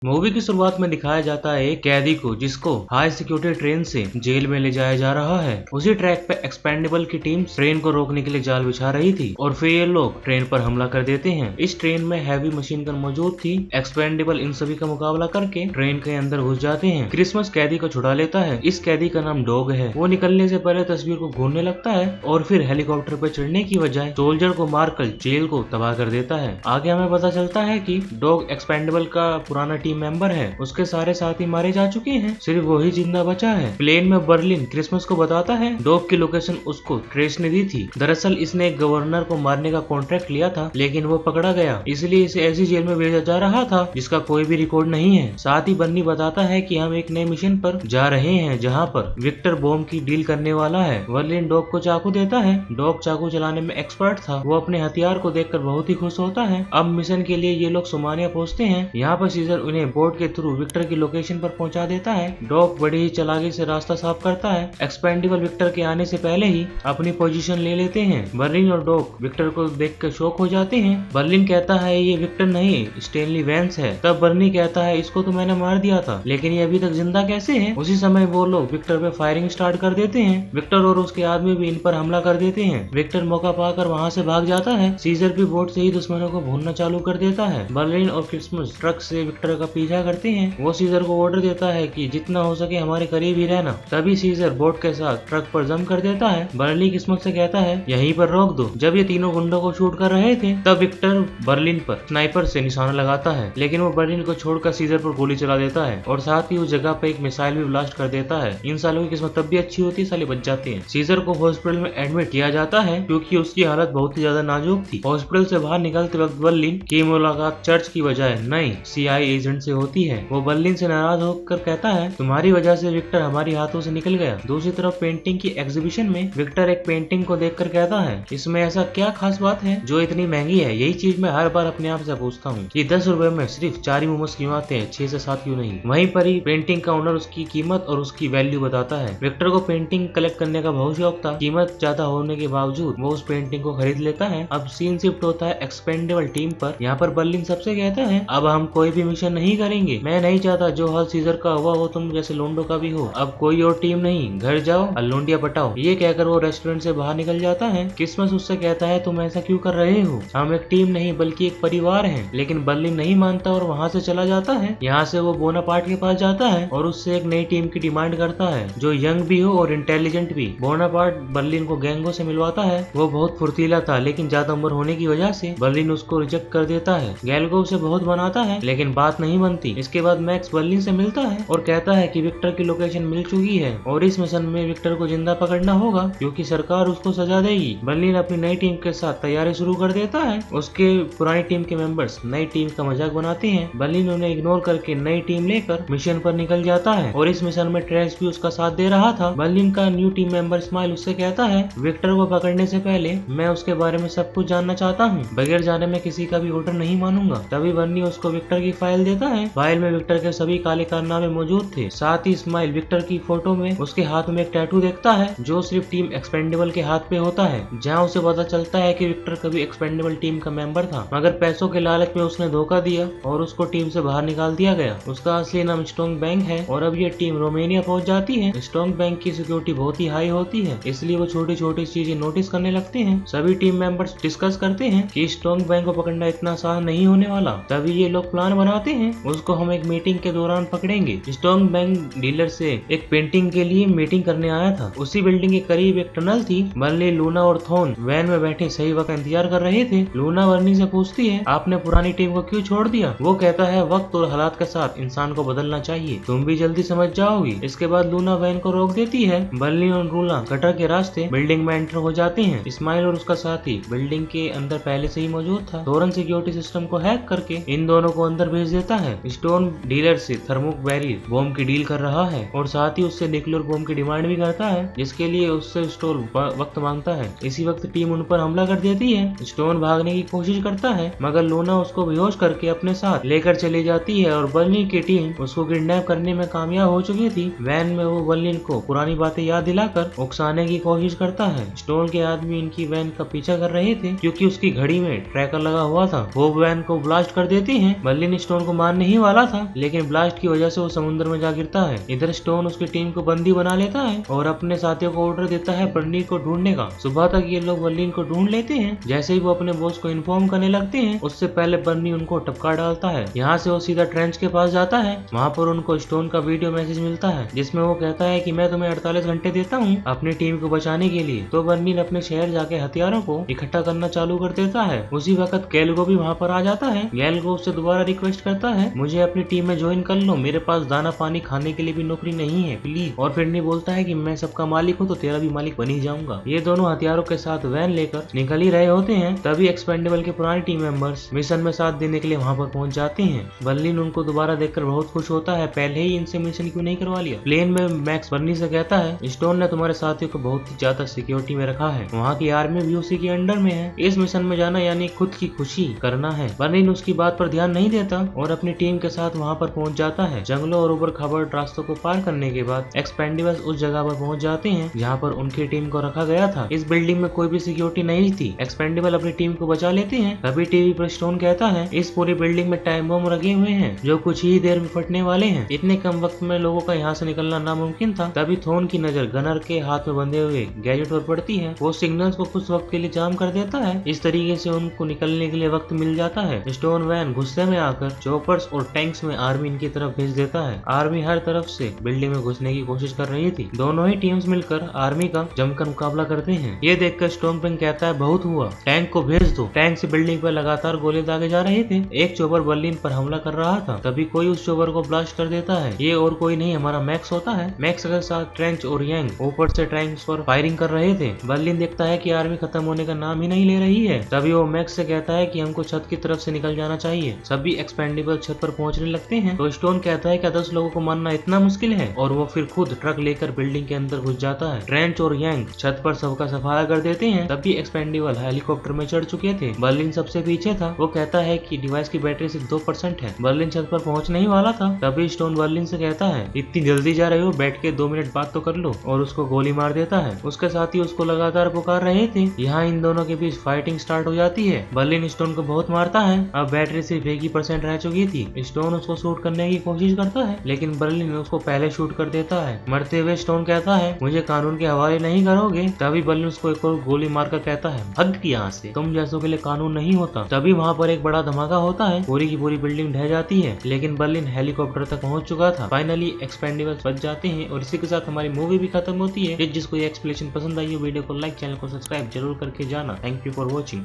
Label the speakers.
Speaker 1: Movie की शुरुआत में दिखाया जाता है एक कैदी को जिसको हाई सिक्योरिटी ट्रेन से जेल में ले जाया जा रहा है। उसी ट्रैक पे एक्सपेंडेबल की टीम ट्रेन को रोकने के लिए जाल बिछा रही थी और फिर ये लोग ट्रेन पर हमला कर देते हैं। इस ट्रेन में हैवी मशीन गन मौजूद थी। एक्सपेंडेबल इन सभी का मुकाबला करके ट्रेन के अंदर घुस जाते हैं। क्रिसमस कैदी को छुड़ा लेता है। इस कैदी का नाम डॉग है। वो निकलने से पहले तस्वीर को घूरने लगता है और फिर हेलीकॉप्टर पर चढ़ने की बजाय सोल्जर को मारकर जेल को तबाह कर देता है। आगे हमें पता चलता है कि डॉग एक्सपेंडेबल का पुराना टीम मेंबर है। उसके सारे साथी मारे जा चुके हैं, सिर्फ वही जिंदा बचा है। प्लेन में बर्लिन क्रिसमस को बताता है डॉग की लोकेशन उसको ट्रेस ने दी थी। दरअसल इसने एक गवर्नर को मारने का कॉन्ट्रैक्ट लिया था, लेकिन वो पकड़ा गया, इसलिए इसे ऐसी जेल में भेजा जा रहा था जिसका कोई भी रिकॉर्ड नहीं है। साथ ही बन्नी बताता है कि हम एक नए मिशन पर जा रहे हैं जहाँ पर विक्टर बॉम्ब की डील करने वाला है। बर्लिन डॉग को चाकू देता है। डॉग चाकू चलाने में एक्सपर्ट था। वो अपने हथियार को देखकर बहुत ही खुश होता है। अब मिशन के लिए ये लोग सोमालिया पहुँचते हैं। यहाँ पर सीजर उन्हें बोट के थ्रू विक्टर की लोकेशन पर पहुंचा देता है। डॉग बड़ी ही चालाकी से रास्ता साफ करता है। एक्सपेंडेबल विक्टर के आने से पहले ही अपनी पोजीशन ले लेते हैं। बर्लिन और डॉग विक्टर को देखकर शॉक हो जाते हैं। बर्लिन कहता है ये विक्टर नहीं स्टेनली वैंस है। तब बर्नी कहता है इसको तो मैंने मार दिया था, लेकिन ये अभी तक जिंदा कैसे है। उसी समय वो लोग विक्टर पे फायरिंग स्टार्ट कर देते हैं। विक्टर और उसके आदमी भी इन पर हमला कर देते हैं। विक्टर मौका पाकर वहाँ से भाग जाता है। सीजर भी बोट से ही दुश्मनों को भूनना चालू कर देता है। बर्लिन और क्रिसमस ट्रक से विक्टर का पीछा करते हैं। वो सीजर को ऑर्डर देता है कि जितना हो सके हमारे करीब ही रहना। तभी सीजर बोट के साथ ट्रक पर जम कर देता है। बर्लिन किस्मत से कहता है यहीं पर रोक दो। जब ये तीनों गुंडों को शूट कर रहे थे तब विक्टर बर्लिन पर स्नाइपर से निशाना लगाता है, लेकिन वो बर्लिन को छोड़कर सीजर पर गोली चला देता है और साथ ही उस जगह पे एक मिसाइल भी ब्लास्ट कर देता है। इन सालों की किस्मत तब भी अच्छी होती है, साले बच जाते हैं। सीजर को हॉस्पिटल में एडमिट किया जाता है क्योंकि उसकी हालत बहुत ही ज्यादा नाजुक थी। हॉस्पिटल से बाहर निकलते वक्त बर्लिन की मुलाकात चर्च की बजाय नए CIA एजेंट से होती है। वो बर्लिन से नाराज होकर कहता है तुम्हारी वजह से विक्टर हमारी हाथों से निकल गया। दूसरी तरफ पेंटिंग की एग्जीबिशन में विक्टर एक पेंटिंग को देखकर कहता है इसमें ऐसा क्या खास बात है जो इतनी महंगी है। यही चीज मैं हर बार अपने आप से पूछता हूँ कि 10 रुपए में सिर्फ 4 ही मोमोज क्यों आते हैं, 6 से 7 क्यों नहीं। वहीं पर ही पेंटिंग का ओनर उसकी कीमत और उसकी वैल्यू बताता है। विक्टर को पेंटिंग कलेक्ट करने का बहुत शौक था। कीमत ज्यादा होने के बावजूद वो उस पेंटिंग को खरीद लेता है। अब सीन शिफ्ट होता है एक्सपेंडेबल टीम पर। यहाँ पर बर्लिन सबसे कहता है अब हम कोई भी मिशन नहीं करेंगे। मैं नहीं चाहता जो हाल सीजर का हुआ वो तुम जैसे लोंडो का भी हो। अब कोई और टीम नहीं, घर जाओ और लोंडिया पटाओ। ये कहकर वो रेस्टोरेंट से बाहर निकल जाता है। क्रिसमस उससे कहता है तुम ऐसा क्यों कर रहे हो, हम एक टीम नहीं बल्कि एक परिवार हैं। लेकिन बर्लिन नहीं मानता और वहाँ से चला जाता है। यहाँ से वो बोनापार्ट के पास जाता है और उससे एक नई टीम की डिमांड करता है जो यंग भी हो और इंटेलिजेंट भी। बोनापार्ट बर्लिन को गैंगो से मिलवाता है। वो बहुत फुर्तीला था, लेकिन ज्यादा उम्र होने की वजह से बर्लिन उसको रिजेक्ट कर देता है। गैल्गो उसे बहुत बनाता है लेकिन बात नहीं बनती। इसके बाद मैक्स बर्लिन से मिलता है और कहता है कि विक्टर की लोकेशन मिल चुकी है और इस मिशन में विक्टर को जिंदा पकड़ना होगा क्योंकि सरकार उसको सजा देगी। बर्लिन अपनी नई टीम के साथ तैयारी शुरू कर देता है। उसके पुरानी टीम के मेंबर्स नई टीम का मजाक बनाते हैं। बर्लिन उन्हें इग्नोर करके नई टीम लेकर मिशन पर निकल जाता है और इस मिशन में ट्रेक्स भी उसका साथ दे रहा था। बर्लिन का न्यू टीम मेंबर स्माइल उससे कहता है विक्टर को पकड़ने से पहले मैं उसके बारे में सब कुछ जानना चाहता हूँ। बगैर जाने में किसी का भी ऑर्डर नहीं मानूंगा। तभी बर्नी उसको विक्टर की फाइल देता है। फाइल में विक्टर के सभी काले कारनामे मौजूद थे। साथ ही स्माइल विक्टर की फोटो में उसके हाथ में एक टैटू देखता है जो सिर्फ टीम एक्सपेंडेबल के हाथ पे होता है, जहाँ उसे पता चलता है कि विक्टर कभी एक्सपेंडेबल टीम का मेंबर था, मगर पैसों के लालच में उसने धोखा दिया और उसको टीम से बाहर निकाल दिया गया। उसका असली नाम स्ट्रॉन्ग बैंक है और अब ये टीम रोमानिया पहुंच जाती है। स्ट्रॉन्ग बैंक की सिक्योरिटी बहुत ही हाई होती है, इसलिए वो छोटी छोटी चीजें नोटिस करने लगते हैं। सभी टीम मेंबर्स डिस्कस करते हैं कि स्ट्रॉन्ग बैंक को पकड़ना इतना आसान नहीं होने वाला। तभी ये लोग प्लान बनाते हैं उसको हम एक मीटिंग के दौरान पकड़ेंगे। स्ट्रॉन्ग बैंक डीलर से एक पेंटिंग के लिए मीटिंग करने आया था। उसी बिल्डिंग के करीब एक टनल थी। बर्नी, लूना और थॉन वैन में बैठे सही वक्त इंतजार कर रहे थे। लूना बर्नी से पूछती है आपने पुरानी टीम को क्यों छोड़ दिया। वो कहता है वक्त और हालात के साथ इंसान को बदलना चाहिए, तुम भी जल्दी समझ जाओगी। इसके बाद लूना वैन को रोक देती है। बर्नी और लूना गटर के रास्ते बिल्डिंग में एंटर हो जाते हैं। इस्माइल और उसका साथी बिल्डिंग के अंदर पहले से ही मौजूद था। थोरन सिक्योरिटी सिस्टम को हैक करके इन दोनों को अंदर भेज देता है। स्टोन डीलर से थर्मोक बैरियर बॉम्ब की डील कर रहा है और साथ ही उससे न्यूक्लियर बॉम्ब की डिमांड भी करता है, जिसके लिए उससे स्टोन वक्त मांगता है। इसी वक्त टीम उन पर हमला कर देती है। स्टोन भागने की कोशिश करता है मगर लूना उसको बेहोश करके अपने साथ लेकर चली जाती है और बर्लिन की टीम उसको किडनैप करने में कामयाब हो चुकी थी। वैन में वो बर्लिन को पुरानी बातें याद दिलाकर उकसाने की कोशिश करता है। स्टोन के आदमी इनकी वैन का पीछा कर रहे थे क्योंकि उसकी घड़ी में ट्रैकर लगा हुआ था। वो वैन को ब्लास्ट कर देती है। बर्लिन स्टोन को मार मानने ही वाला था, लेकिन ब्लास्ट की वजह से वो समुद्र में जा गिरता है। इधर स्टोन उसकी टीम को बंदी बना लेता है और अपने साथियों को ऑर्डर देता है बर्नी को ढूंढने का। सुबह तक ये लोग बर्लिन को ढूंढ लेते हैं। जैसे ही वो अपने बॉस को इन्फॉर्म करने लगते हैं, उससे पहले बर्नी उनको टपका डालता है। यहाँ से वो सीधा ट्रेंच के पास जाता है। वहाँ पर उनको स्टोन का वीडियो मैसेज मिलता है, जिसमें वो कहता है कि मैं तुम्हें 48 घंटे देता हूँ अपनी टीम को बचाने के लिए। तो बर्नी अपने शहर जाके हथियारों को इकट्ठा करना चालू कर देता है। उसी वक्त गैल्गो भी वहाँ पर आ जाता है। गैल्गो उससे दोबारा रिक्वेस्ट करता है, मुझे अपनी टीम में ज्वाइन कर लो, मेरे पास दाना पानी खाने के लिए भी नौकरी नहीं है प्लीज। और फिरनी बोलता है कि मैं सबका मालिक हूँ तो तेरा भी मालिक बन ही जाऊंगा। ये दोनों हथियारों के साथ वैन लेकर निकल ही रहे होते हैं। तभी एक्सपेंडेबल के पुराने टीम मेंबर्स मिशन में साथ देने के लिए वहाँ पर पहुंच जाते हैं। बर्लिन उनको दोबारा देखकर बहुत खुश होता है, पहले ही इनसे मिशन क्यों नहीं करवा लिया। प्लेन में मैक्स बर्नी से कहता है, स्टोन ने तुम्हारे साथियों को बहुत ही ज्यादा सिक्योरिटी में रखा है, वहाँ की आर्मी भी उसी के अंडर में है, इस मिशन में जाना यानी खुद की खुशी करना है। बर्लिन उसकी बात पर ध्यान नहीं देता और अपनी टीम के साथ वहाँ पर पहुंच जाता है। जंगलों और ऊबड़ खाबड़ रास्तों को पार करने के बाद एक्सपेंडेबल्स उस जगह पर पहुंच जाते हैं जहाँ पर उनकी टीम को रखा गया था। इस बिल्डिंग में कोई भी सिक्योरिटी नहीं थी। एक्सपेंडेबल अपनी टीम को बचा लेते हैं। तभी टीवी पर स्टोन कहता है, इस पूरी बिल्डिंग में टाइम बम लगे हुए हैं जो कुछ ही देर में फटने वाले हैं। इतने कम वक्त में लोगों का यहाँ से निकलना नामुमकिन था। तभी थोन की नजर गनर के हाथ में बंधे हुए गैजेट पर पड़ती है। वो सिग्नल्स को कुछ वक्त के लिए जाम कर देता है। इस तरीके से उनको निकलने के लिए वक्त मिल जाता है। स्टोन वैन गुस्से में आकर चॉपर्स और टैंक्स में आर्मी इनकी तरफ भेज देता है। आर्मी हर तरफ से बिल्डिंग में घुसने की कोशिश कर रही थी। दोनों ही टीम्स मिलकर आर्मी का जमकर मुकाबला करते हैं। ये देखकर स्टॉर्मविंग कहता है, बहुत हुआ, टैंक को भेज दो। टैंक से बिल्डिंग पर लगातार गोले दागे जा रहे थे। एक चोपर बर्लिन पर हमला कर रहा था। तभी कोई उस चोपर को ब्लास्ट कर देता है। ये और कोई नहीं हमारा मैक्स होता है। मैक्स के साथ ट्रेंच और यंग ऊपर से टैंक्स पर फायरिंग कर रहे थे। बर्लिन देखता है कि आर्मी खत्म होने का नाम ही नहीं ले रही है। तभी वो मैक्स से कहता है कि हमको छत की तरफ से निकल जाना चाहिए। सभी एक्सपेंडेबल छत पर पहुंचने लगते हैं। तो स्टोन कहता है कि 10 लोगों को मारना इतना मुश्किल है, और वो फिर खुद ट्रक लेकर बिल्डिंग के अंदर घुस जाता है। ट्रेंच और यंग छत पर सबका सफाया कर देते हैं। तभी एक्सपेंडेबल हेलीकॉप्टर में चढ़ चुके थे। बर्लिन सबसे पीछे था। वो कहता है कि डिवाइस की बैटरी सिर्फ 2% है। बर्लिन छत पर पहुंचने ही वाला था। तभी स्टोन बर्लिन से कहता है, इतनी जल्दी जा रहे हो, बैठ के 2 मिनट बात तो कर लो, और उसको गोली मार देता है। उसके साथ ही उसको लगातार पुकार रहे थे। यहाँ इन दोनों के बीच फाइटिंग स्टार्ट हो जाती है। बर्लिन स्टोन को बहुत मारता है। अब बैटरी सिर्फ 1% रह चुकी थी। स्टोन उसको शूट करने की कोशिश करता है, लेकिन बर्लिन उसको पहले शूट कर देता है। मरते हुए स्टोन कहता है, मुझे कानून के हवाले नहीं करोगे। तभी बर्लिन उसको एक और गोली मारकर कहता है, भग यहाँ से, तुम जैसों के लिए कानून नहीं होता। तभी वहाँ पर एक बड़ा धमाका होता है। पूरी की पूरी बिल्डिंग ढह जाती है, लेकिन बर्लिन हेलीकॉप्टर तक पहुंच चुका था। फाइनली एक्सपेंडेबल्स बच जाते हैं और इसी के साथ हमारी मूवी भी खत्म होती है। जिसको ये एक्सप्लेनेशन पसंद आई हो, वीडियो को लाइक, चैनल को सब्सक्राइब जरूर करके जाना। Thank you for watching.